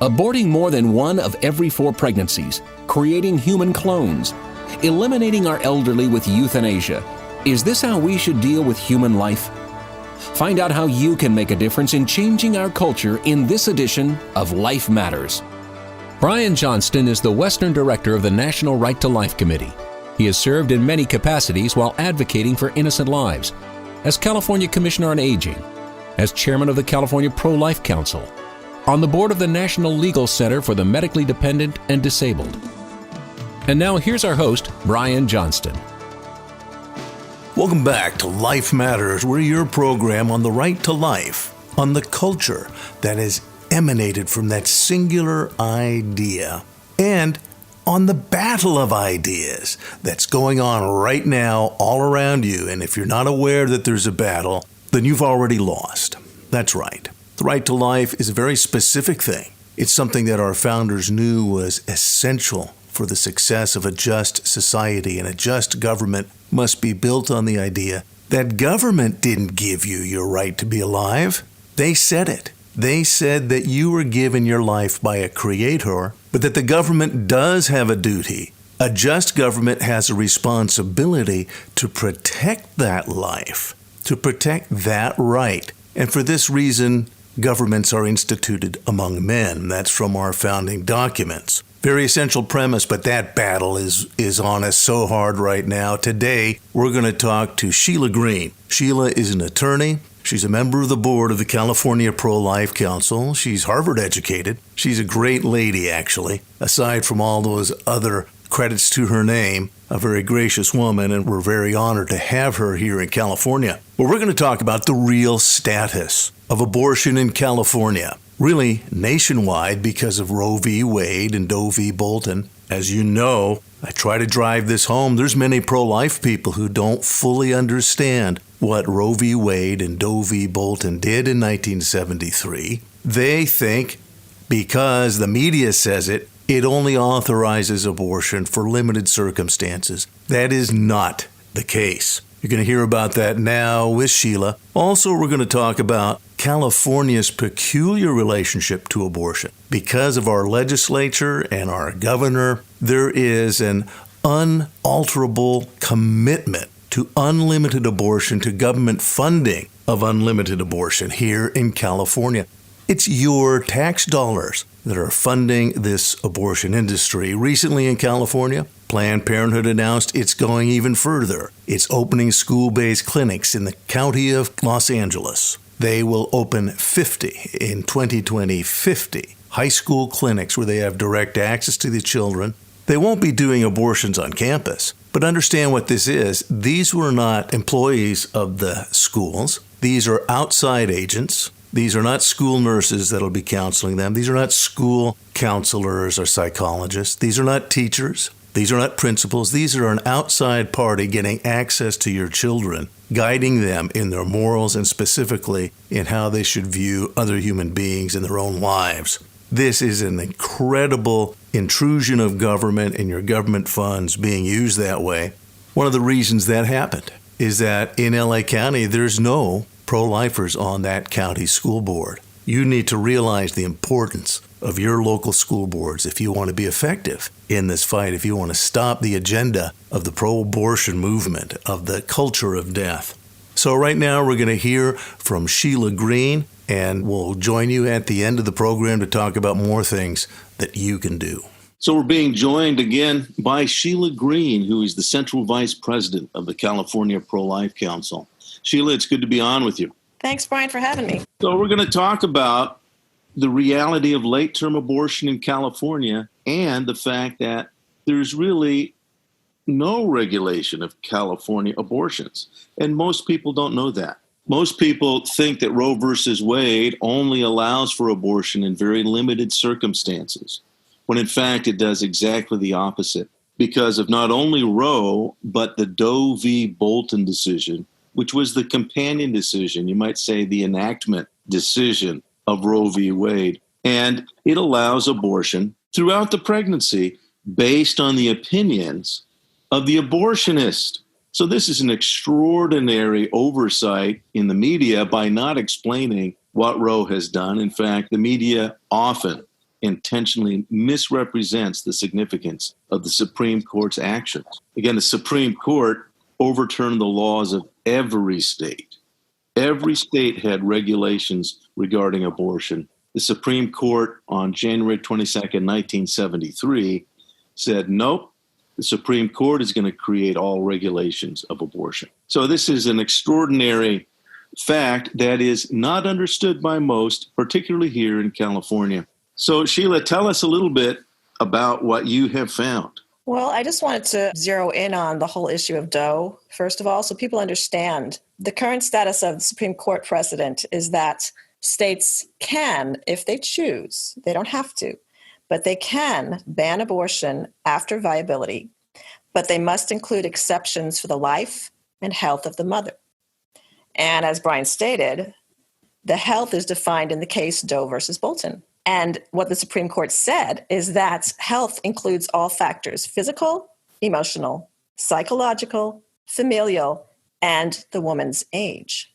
aborting more than 1 of every 4 pregnancies, creating human clones, eliminating our elderly with euthanasia. Is this how we should deal with human life? Find out how you can make a difference in changing our culture in this edition of Life Matters. Brian Johnston is the Western Director of the National Right to Life Committee. He has served in many capacities while advocating for innocent lives, as California Commissioner on Aging, as Chairman of the California ProLife Council, on the board of the National Legal Center for the Medically Dependent and Disabled. And now here's our host, Brian Johnston. Welcome back to Life Matters. We're your program on the right to life, on the culture that has emanated from that singular idea, and on the battle of ideas that's going on right now all around you. And if you're not aware that there's a battle, then you've already lost. That's right. The right to life is a very specific thing. It's something that our founders knew was essential for the success of a just society, and a just government must be built on the idea that government didn't give you your right to be alive. They said it. They said that you were given your life by a creator, but that the government does have a duty. A just government has a responsibility to protect that life, to protect that right. And for this reason, governments are instituted among men. That's from our founding documents. Very essential premise, but that battle is on us so hard right now. Today, we're going to talk to Sheila Green. Sheila is an attorney. She's a member of the board of the California ProLife Council. She's Harvard educated. She's a great lady, actually. Aside from all those other credits to her name, a very gracious woman, and we're very honored to have her here in California. But we're going to talk about the real status of abortion in California, really nationwide, because of Roe v. Wade and Doe v. Bolton. As you know, I try to drive this home. There's many pro-life people who don't fully understand what Roe v. Wade and Doe v. Bolton did in 1973. They think because the media says it, it only authorizes abortion for limited circumstances. That is not the case. You're going to hear about that now with Sheila. Also, we're going to talk about California's peculiar relationship to abortion. Because of our legislature and our governor, there is an unalterable commitment to unlimited abortion, to government funding of unlimited abortion here in California. It's your tax dollars that are funding this abortion industry. Recently in California, Planned Parenthood announced it's going even further. It's opening school-based clinics in the county of Los Angeles. They will open 50 in 2020, 50 high school clinics where they have direct access to the children. They won't be doing abortions on campus, but understand what this is. These were not employees of the schools. These are outside agents. These are not school nurses that'll be counseling them. These are not school counselors or psychologists. These are not teachers. These are not principals. These are an outside party getting access to your children, guiding them in their morals and specifically in how they should view other human beings in their own lives. This is an incredible intrusion of government and your government funds being used that way. One of the reasons that happened is that in LA County, there's no pro-lifers on that county school board. You need to realize the importance of your local school boards if you want to be effective in this fight, if you want to stop the agenda of the pro-abortion movement, of the culture of death. So right now we're going to hear from Sheila Green, and we'll join you at the end of the program to talk about more things that you can do. So we're being joined again by Sheila Green, who is the Central Vice President of the California Pro-Life Council. Sheila, it's good to be on with you. Thanks, Brian, for having me. So we're going to talk about the reality of late-term abortion in California and the fact that there's really no regulation of California abortions. And most people don't know that. Most people think that Roe versus Wade only allows for abortion in very limited circumstances, when in fact it does exactly the opposite because of not only Roe, but the Doe v. Bolton decision, which was the companion decision, you might say the enactment decision of Roe v. Wade. And it allows abortion throughout the pregnancy based on the opinions of the abortionist. So this is an extraordinary oversight in the media by not explaining what Roe has done. In fact, the media often intentionally misrepresents the significance of the Supreme Court's actions. Again, the Supreme Court overturned the laws of every state. Every state had regulations regarding abortion. The Supreme Court on January 22nd, 1973 said, nope, the Supreme Court is going to create all regulations of abortion. So this is an extraordinary fact that is not understood by most, particularly here in California. So Sheila, tell us a little bit about what you have found. Well, I just wanted to zero in on the whole issue of Doe, first of all, so people understand. The current status of the Supreme Court precedent is that states can, if they choose, they don't have to, but they can ban abortion after viability, but they must include exceptions for the life and health of the mother. And as Brian stated, the health is defined in the case Doe versus Bolton. And what the Supreme Court said is that health includes all factors: physical, emotional, psychological, familial, and the woman's age.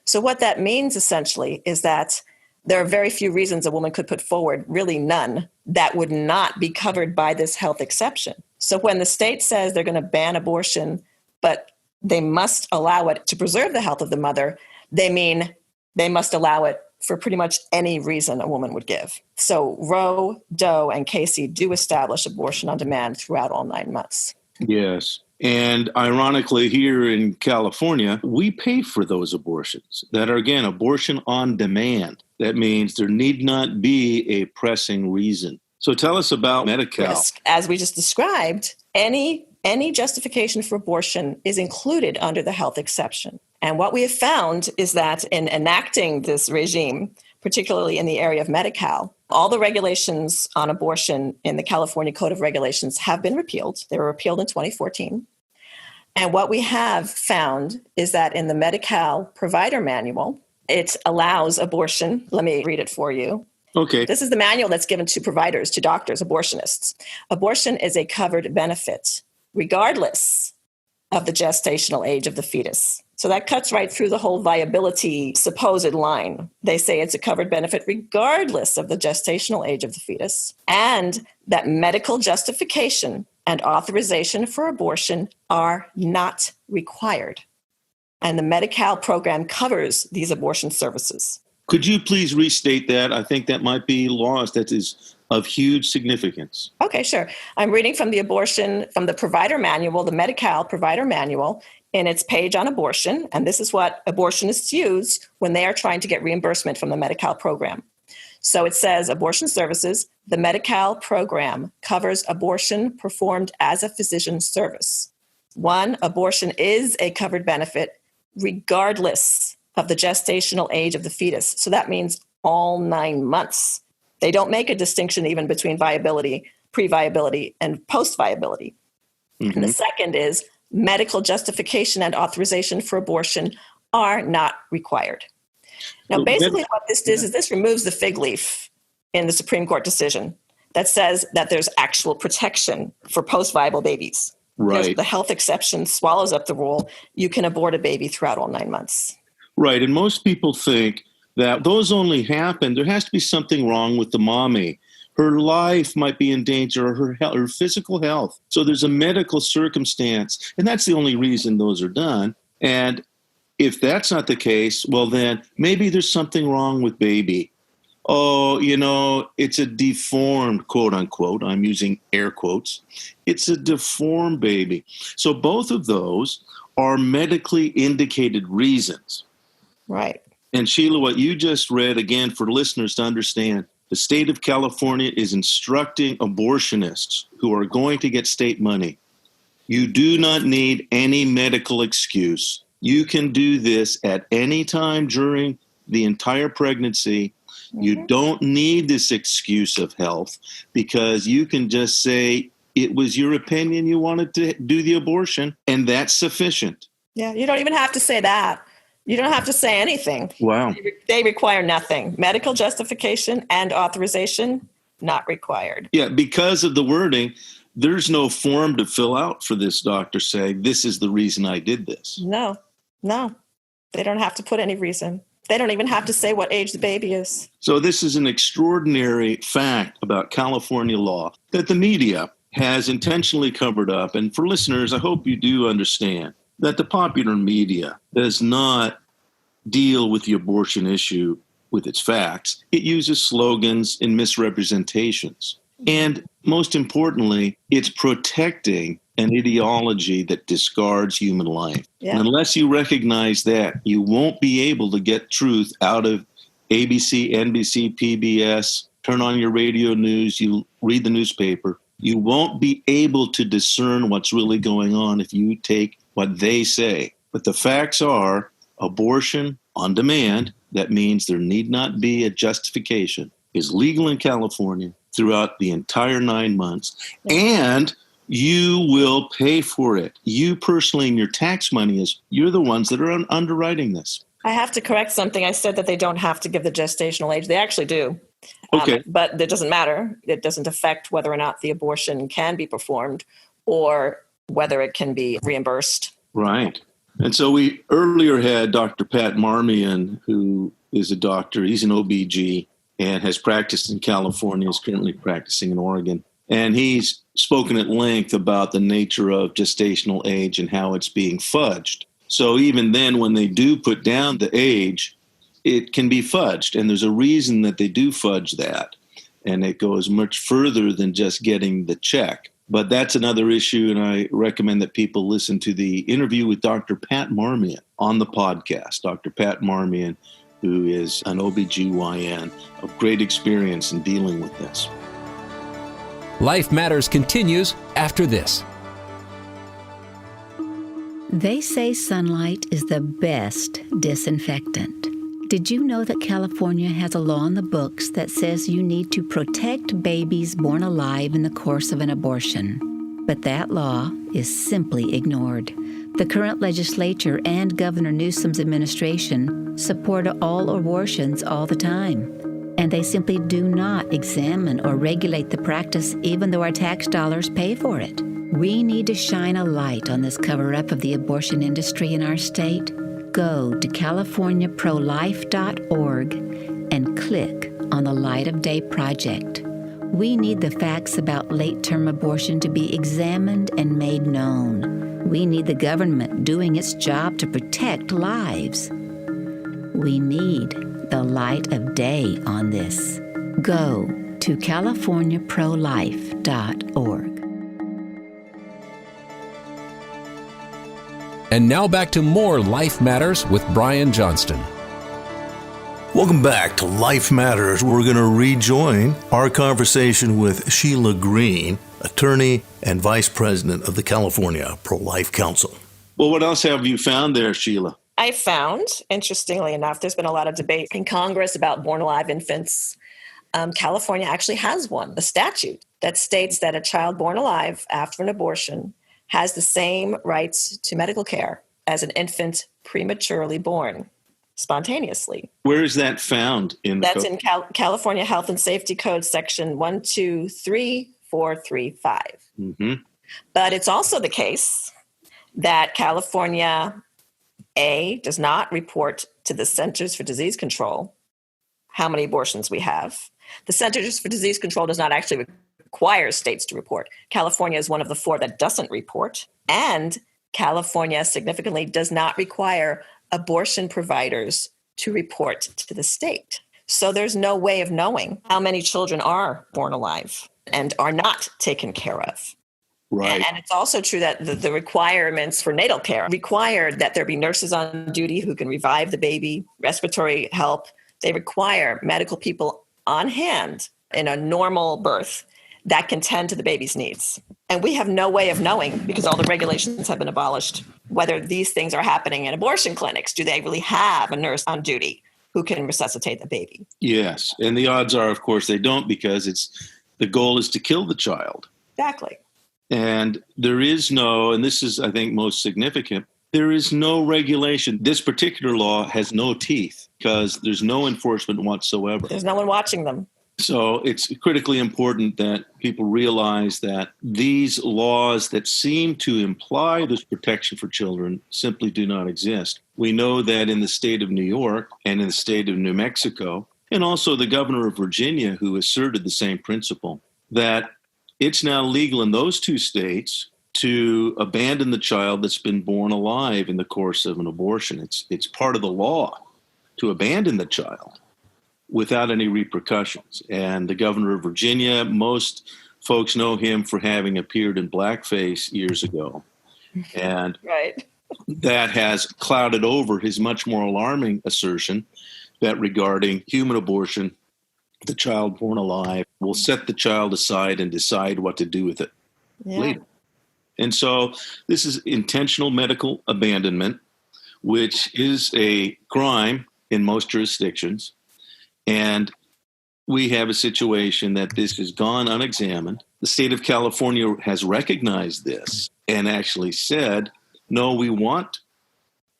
So what that means essentially is that there are very few reasons a woman could put forward, really none, that would not be covered by this health exception. So when the state says they're going to ban abortion, but they must allow it to preserve the health of the mother, they mean they must allow it for pretty much any reason a woman would give. So Roe, Doe, and Casey do establish abortion on demand throughout all 9 months. Yes. And ironically, here in California, we pay for those abortions that are, again, abortion on demand. That means there need not be a pressing reason. So tell us about Medi-Cal. Yes. As we just described, any justification for abortion is included under the health exception. And what we have found is that in enacting this regime, particularly in the area of Medi-Cal, all the regulations on abortion in the California Code of Regulations have been repealed. They were repealed in 2014. And what we have found is that in the Medi-Cal provider manual, it allows abortion. Let me read it for you. Okay. This is the manual that's given to providers, to doctors, abortionists. Abortion is a covered benefit, regardless of the gestational age of the fetus. So that cuts right through the whole viability supposed line. They say it's a covered benefit regardless of the gestational age of the fetus, and that medical justification and authorization for abortion are not required. And the Medi-Cal program covers these abortion services. Could you please restate that? I think that might be lost. That is of huge significance. Okay, sure. I'm reading from the provider manual, the Medi-Cal provider manual, in its page on abortion. And this is what abortionists use when they are trying to get reimbursement from the Medi-Cal program. So it says, abortion services, the Medi-Cal program covers abortion performed as a physician service. 1, abortion is a covered benefit regardless of the gestational age of the fetus. So that means all 9 months. They don't make a distinction even between viability, pre-viability, and post-viability. Mm-hmm. And the second is medical justification and authorization for abortion are not required. Now, basically what this does is this removes the fig leaf in the Supreme Court decision that says that there's actual protection for post-viable babies. Right. The health exception swallows up the rule. You can abort a baby throughout all 9 months. Right. And most people think that those only happen. There has to be something wrong with the mommy. Her life might be in danger, or her physical health. So there's a medical circumstance, and that's the only reason those are done. And if that's not the case, well, then maybe there's something wrong with baby. Oh, it's a deformed, quote unquote, I'm using air quotes. It's a deformed baby. So both of those are medically indicated reasons. Right. And Sheila, what you just read, again, for listeners to understand, the state of California is instructing abortionists who are going to get state money. You do not need any medical excuse. You can do this at any time during the entire pregnancy. Mm-hmm. You don't need this excuse of health, because you can just say it was your opinion you wanted to do the abortion, and that's sufficient. Yeah, you don't even have to say that. You don't have to say anything. Wow. They require nothing. Medical justification and authorization, not required. Yeah, because of the wording, there's no form to fill out for this doctor saying, this is the reason I did this. No. They don't have to put any reason. They don't even have to say what age the baby is. So this is an extraordinary fact about California law that the media has intentionally covered up. And for listeners, I hope you do understand that the popular media does not deal with the abortion issue with its facts. It uses slogans and misrepresentations. And most importantly, it's protecting an ideology that discards human life. Yeah. And unless you recognize that, you won't be able to get truth out of ABC, NBC, PBS, turn on your radio news, you read the newspaper. You won't be able to discern what's really going on if you take what they say. But the facts are abortion on demand, that means there need not be a justification, is legal in California throughout the entire 9 months. And you will pay for it. You personally, and your tax money you're the ones that are underwriting this. I have to correct something. I said that they don't have to give the gestational age. They actually do. Okay. But it doesn't matter. It doesn't affect whether or not the abortion can be performed or whether it can be reimbursed. Right. And so we earlier had Dr. Pat Marmion, who is a doctor. He's an OBG and has practiced in California, is currently practicing in Oregon. And he's spoken at length about the nature of gestational age and how it's being fudged. So even then, when they do put down the age, it can be fudged. And there's a reason that they do fudge that. And it goes much further than just getting the check. But that's another issue, and I recommend that people listen to the interview with Dr. Pat Marmion on the podcast. Dr. Pat Marmion, who is an OBGYN of great experience in dealing with this. Life Matters continues after this. They say sunlight is the best disinfectant. Did you know that California has a law in the books that says you need to protect babies born alive in the course of an abortion? But that law is simply ignored. The current legislature and Governor Newsom's administration support all abortions all the time. And they simply do not examine or regulate the practice, even though our tax dollars pay for it. We need to shine a light on this cover-up of the abortion industry in our state. Go to CaliforniaProLife.org and click on the Light of Day Project. We need the facts about late-term abortion to be examined and made known. We need the government doing its job to protect lives. We need the light of day on this. Go to CaliforniaProLife.org. And now back to more Life Matters with Brian Johnston. Welcome back to Life Matters. We're going to rejoin our conversation with Sheila Green, attorney and vice president of the California Pro-Life Council. Well, what else have you found there, Sheila? I found, interestingly enough, there's been a lot of debate in Congress about born alive infants. California actually has one, a statute that states that a child born alive after an abortion has the same rights to medical care as an infant prematurely born, spontaneously. Where is that found in the That's code? In California Health and Safety Code section 123435. Mm-hmm. But it's also the case that California, A, does not report to the Centers for Disease Control how many abortions we have. The Centers for Disease Control does not actually requires states to report. California is one of the 4 that doesn't report. And California significantly does not require abortion providers to report to the state. So there's no way of knowing how many children are born alive and are not taken care of. Right. And it's also true that the requirements for natal care require that there be nurses on duty who can revive the baby, respiratory help. They require medical people on hand in a normal birth that can tend to the baby's needs. And we have no way of knowing, because all the regulations have been abolished, whether these things are happening in abortion clinics. Do they really have a nurse on duty who can resuscitate the baby? Yes. And the odds are, of course, they don't, because the goal is to kill the child. Exactly. And there is no, and this is, I think, most significant, there is no regulation. This particular law has no teeth because there's no enforcement whatsoever. There's no one watching them. So it's critically important that people realize that these laws that seem to imply this protection for children simply do not exist. We know that in the state of New York and in the state of New Mexico, and also the governor of Virginia, who asserted the same principle, that it's now legal in those two states to abandon the child that's been born alive in the course of an abortion. It's part of the law to abandon the child without any repercussions. And the governor of Virginia, most folks know him for having appeared in blackface years ago. And Right. that has clouded over his much more alarming assertion that regarding human abortion, the child born alive will set the child aside and decide what to do with it later. And so this is intentional medical abandonment, which is a crime in most jurisdictions. And we have a situation that this has gone unexamined. The state of California has recognized this and actually said, no, we want,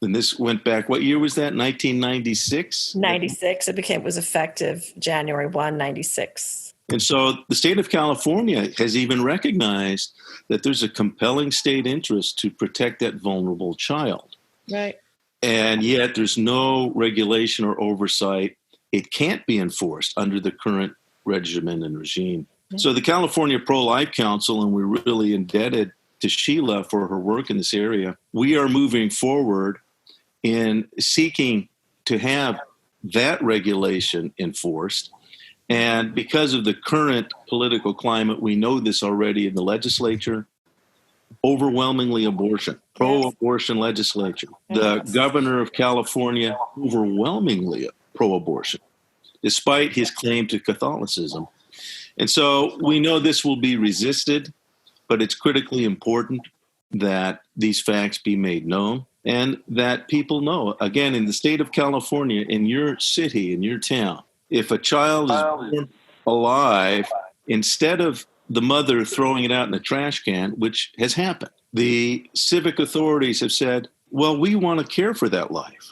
and this went back, what year was that, 1996? 96, it was effective January 1, 96. And so the state of California has even recognized that there's a compelling state interest to protect that vulnerable child. Right. And yet there's no regulation or oversight. It can't be enforced under the current regimen and regime. So the California Pro-Life Council, and we're really indebted to Sheila for her work in this area, we are moving forward in seeking to have that regulation enforced. And because of the current political climate, we know this already in the legislature, overwhelmingly abortion, pro-abortion legislature. The governor of California, overwhelmingly pro-abortion, despite his claim to Catholicism. And so we know this will be resisted, but it's critically important that these facts be made known and that people know. Again, in the state of California, in your city, in your town, if a child is born alive, instead of the mother throwing it out in the trash can, which has happened, the civic authorities have said, well, we want to care for that life.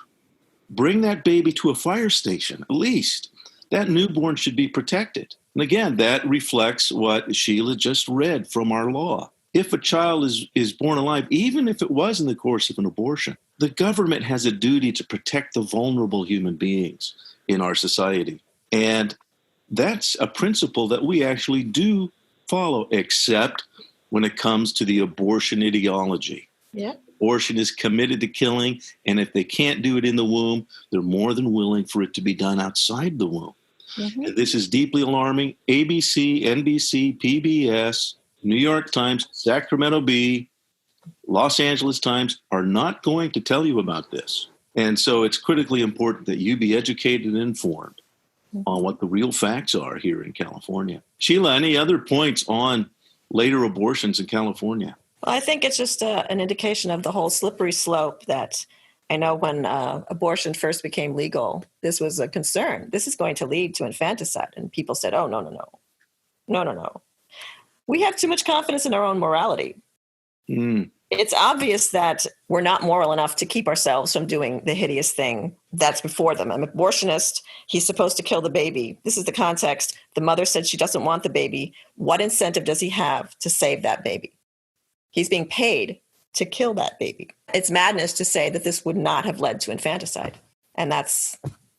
Bring that baby to a fire station, at least. That newborn should be protected. And again, that reflects what Sheila just read from our law. If a child is born alive, even if it was in the course of an abortion, the government has a duty to protect the vulnerable human beings in our society. And that's a principle that we actually do follow, except when it comes to the abortion ideology. Yeah. Abortion is committed to killing, and if they can't do it in the womb, they're more than willing for it to be done outside the womb. Mm-hmm. And this is deeply alarming. ABC, NBC, PBS, New York Times, Sacramento Bee, Los Angeles Times are not going to tell you about this. And so it's critically important that you be educated and informed on what the real facts are here in California. Sheila, any other points on later abortions in California? Well, I think it's just an indication of the whole slippery slope that I know when abortion first became legal, this was a concern. This is going to lead to infanticide. And people said, oh, no. We have too much confidence in our own morality. It's obvious that we're not moral enough to keep ourselves from doing the hideous thing that's before them. I'm an abortionist. He's supposed to kill the baby. This is the context. The mother said she doesn't want the baby. What incentive does he have to save that baby? He's being paid to kill that baby. It's madness to say that this would not have led to infanticide. And that's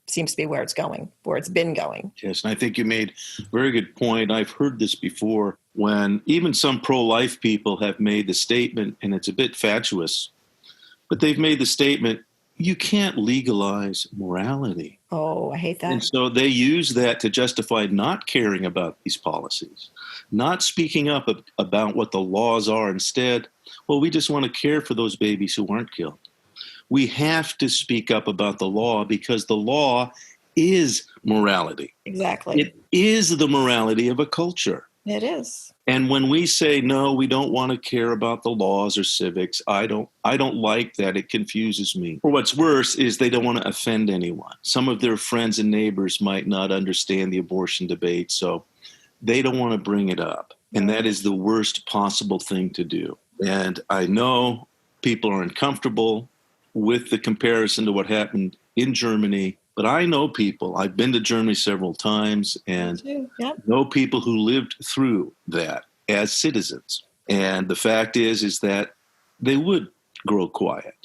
seems to be where it's going, where it's been going. Yes, and I think you made a very good point. I've heard this before when even some pro-life people have made the statement, and it's a bit fatuous, but they've made the statement, you can't legalize morality. Oh, I hate that. And so they use that to justify not caring about these policies, not speaking up about what the laws are. Instead, well, we just want to care for those babies who aren't killed. We have to speak up about the law because the law is morality. Exactly. It is the morality of a culture. It is. And when we say, no, we don't want to care about the laws or civics, I don't like that. It confuses me. Or what's worse is they don't want to offend anyone. Some of their friends and neighbors might not understand the abortion debate, so they don't want to bring it up. And that is the worst possible thing to do. And I know people are uncomfortable with the comparison to what happened in Germany But I know people, I've been to Germany several times, and know people who lived through that as citizens. And the fact is that they would grow quiet.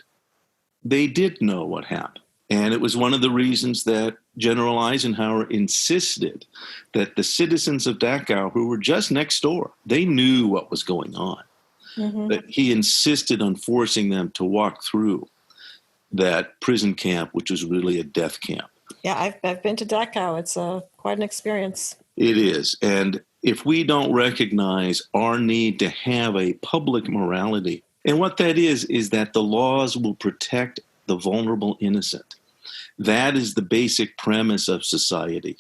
They did know what happened. And it was one of the reasons that General Eisenhower insisted that the citizens of Dachau, who were just next door, they knew what was going on. Mm-hmm. That he insisted on forcing them to walk through that prison camp, which was really a death camp. Yeah, I've been to Dachau. It's quite an experience. It is. And if we don't recognize our need to have a public morality, and what that is that the laws will protect the vulnerable innocent. That is the basic premise of society,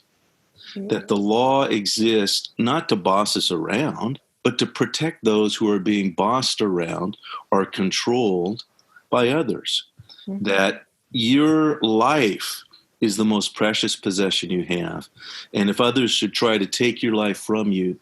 that the law exists not to boss us around, but to protect those who are being bossed around or controlled by others. Mm-hmm. That your life is the most precious possession you have. And if others should try to take your life from you,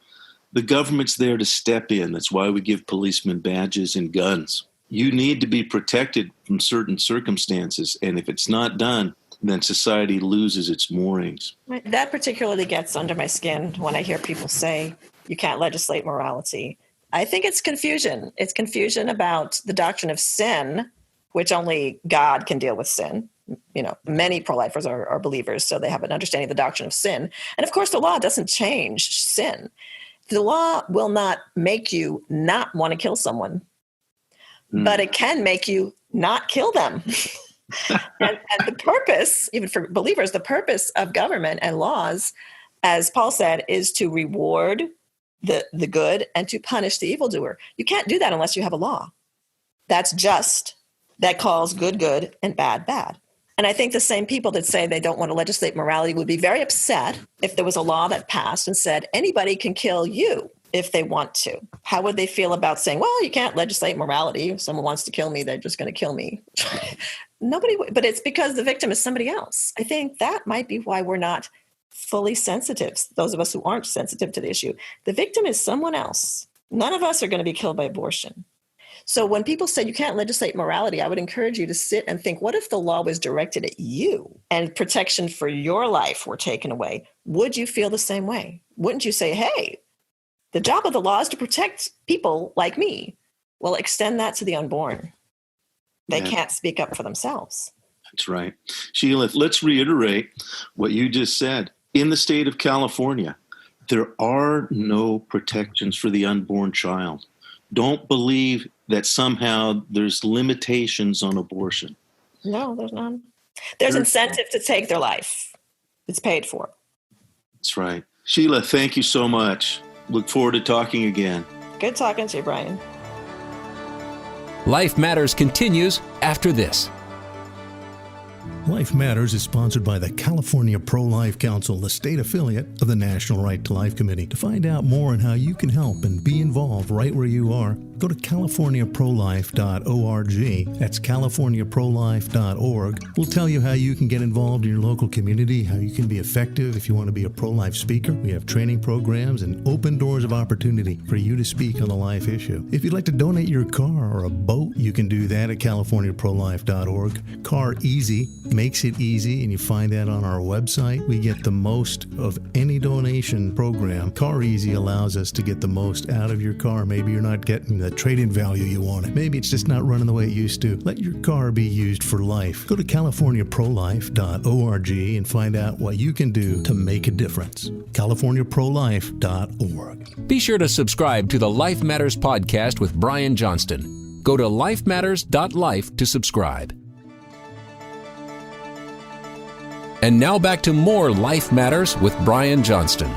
the government's there to step in. That's why we give policemen badges and guns. You need to be protected from certain circumstances. And if it's not done, then society loses its moorings. That particularly gets under my skin when I hear people say you can't legislate morality. I think it's confusion. It's confusion about the doctrine of sin, which only God can deal with sin. You know, many pro-lifers are believers, so they have an understanding of the doctrine of sin. And of course, the law doesn't change sin. The law will not make you not want to kill someone, but it can make you not kill them. and the purpose, even for believers, the purpose of government and laws, as Paul said, is to reward the good and to punish the evildoer. You can't do that unless you have a law that's just, that calls good, good, and bad, bad. And I think the same people that say they don't want to legislate morality would be very upset if there was a law that passed and said anybody can kill you if they want to. How would they feel about saying, well, you can't legislate morality. If someone wants to kill me, they're just going to kill me. Nobody would, but it's because the victim is somebody else. I think that might be why we're not fully sensitive, those of us who aren't sensitive to the issue. The victim is someone else. None of us are going to be killed by abortion. So when people say you can't legislate morality, I would encourage you to sit and think, what if the law was directed at you and protection for your life were taken away? Would you feel the same way? Wouldn't you say, hey, the job of the law is to protect people like me? Well, extend that to the unborn. They can't speak up for themselves. That's right. Sheila, let's reiterate what you just said. In the state of California, there are no protections for the unborn child. Don't believe that somehow there's limitations on abortion. No, there's none. There's incentive to take their life. It's paid for. That's right. Sheila, thank you so much. Look forward to talking again. Good talking to you, Brian. Life Matters continues after this. Life Matters is sponsored by the California Pro-Life Council, the state affiliate of the National Right to Life Committee. To find out more on how you can help and be involved right where you are, go to californiaprolife.org. That's californiaprolife.org. We'll tell you how you can get involved in your local community, how you can be effective if you want to be a pro-life speaker. We have training programs and open doors of opportunity for you to speak on a life issue. If you'd like to donate your car or a boat, you can do that at californiaprolife.org. Car Easy makes it easy, and you find that on our website. We get the most of any donation program. Car Easy allows us to get the most out of your car. Maybe you're not getting the trade-in value you wanted. Maybe it's just not running the way it used to. Let your car be used for life. Go to californiaprolife.org and find out what you can do to make a difference. californiaprolife.org. Be sure to subscribe to the Life Matters podcast with Brian Johnston. Go to lifematters.life to subscribe. And now back to more Life Matters with Brian Johnston.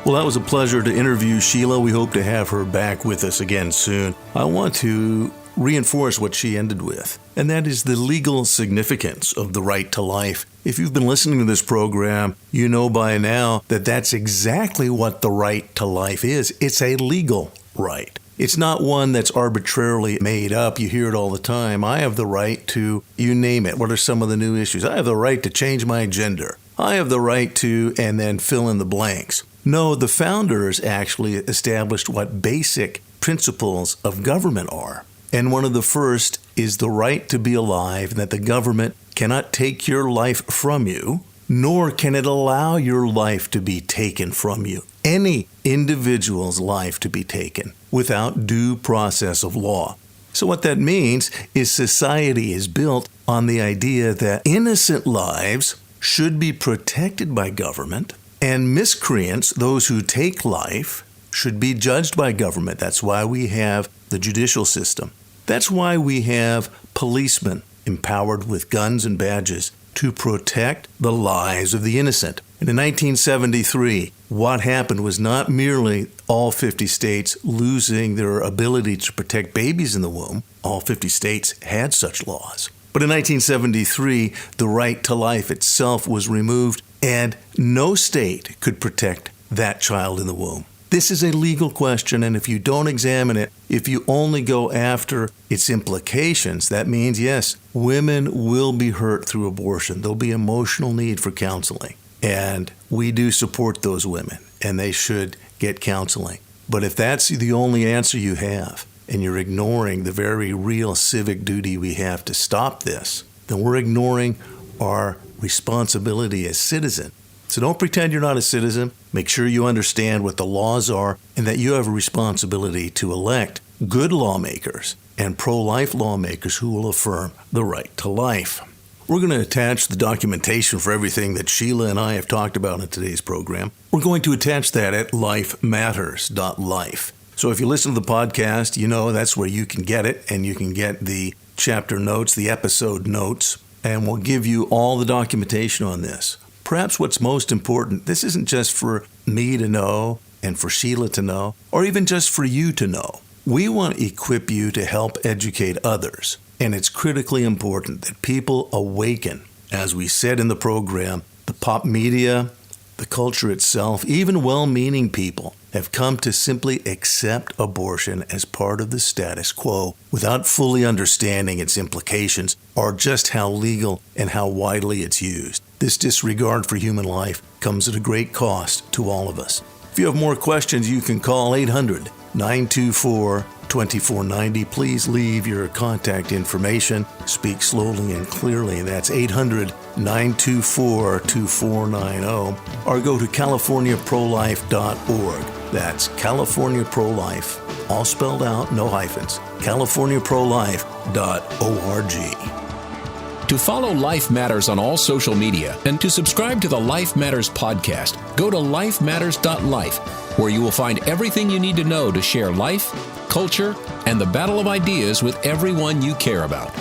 Well, that was a pleasure to interview Sheila. We hope to have her back with us again soon. I want to reinforce what she ended with, and that is the legal significance of the right to life. If you've been listening to this program, you know by now that that's exactly what the right to life is. It's a legal right. It's not one that's arbitrarily made up. You hear it all the time. I have the right to, you name it. What are some of the new issues? I have the right to change my gender. I have the right to, and then fill in the blanks. No, the founders actually established what basic principles of government are. And one of the first is the right to be alive, and that the government cannot take your life from you, nor can it allow your life to be taken from you, any individual's life to be taken, without due process of law. So what that means is society is built on the idea that innocent lives should be protected by government, and miscreants, those who take life, should be judged by government. That's why we have the judicial system. That's why we have policemen empowered with guns and badges to protect the lives of the innocent. And in 1973, what happened was not merely all 50 states losing their ability to protect babies in the womb. All 50 states had such laws. But in 1973, the right to life itself was removed, and no state could protect that child in the womb. This is a legal question, and if you don't examine it, if you only go after its implications, that means, yes, women will be hurt through abortion. There'll be emotional need for counseling. And we do support those women, and they should get counseling. But if that's the only answer you have, and you're ignoring the very real civic duty we have to stop this, then we're ignoring our responsibility as citizens. So don't pretend you're not a citizen. Make sure you understand what the laws are and that you have a responsibility to elect good lawmakers and pro-life lawmakers who will affirm the right to life. We're going to attach the documentation for everything that Sheila and I have talked about in today's program. We're going to attach that at lifematters.life. So if you listen to the podcast, you know that's where you can get it, and you can get the chapter notes, the episode notes, and we'll give you all the documentation on this. Perhaps what's most important, this isn't just for me to know and for Sheila to know, or even just for you to know. We want to equip you to help educate others, and it's critically important that people awaken. As we said in the program, the pop media, the culture itself, even well-meaning people have come to simply accept abortion as part of the status quo without fully understanding its implications or just how legal and how widely it's used. This disregard for human life comes at a great cost to all of us. If you have more questions, you can call 800-924-2490. Please leave your contact information. Speak slowly and clearly. That's 800-924-2490. Or go to CaliforniaProLife.org. That's California Pro-Life, all spelled out, no hyphens, CaliforniaProLife.org. To follow Life Matters on all social media and to subscribe to the Life Matters podcast, go to lifematters.life, where you will find everything you need to know to share life, culture, and the battle of ideas with everyone you care about.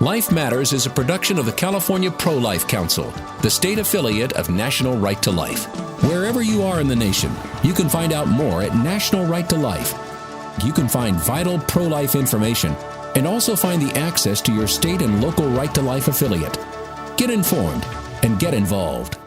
Life Matters is a production of the California Pro-Life Council, the state affiliate of National Right to Life. Wherever you are in the nation, you can find out more at National Right to Life. You can find vital pro-life information and also find the access to your state and local Right to Life affiliate. Get informed and get involved.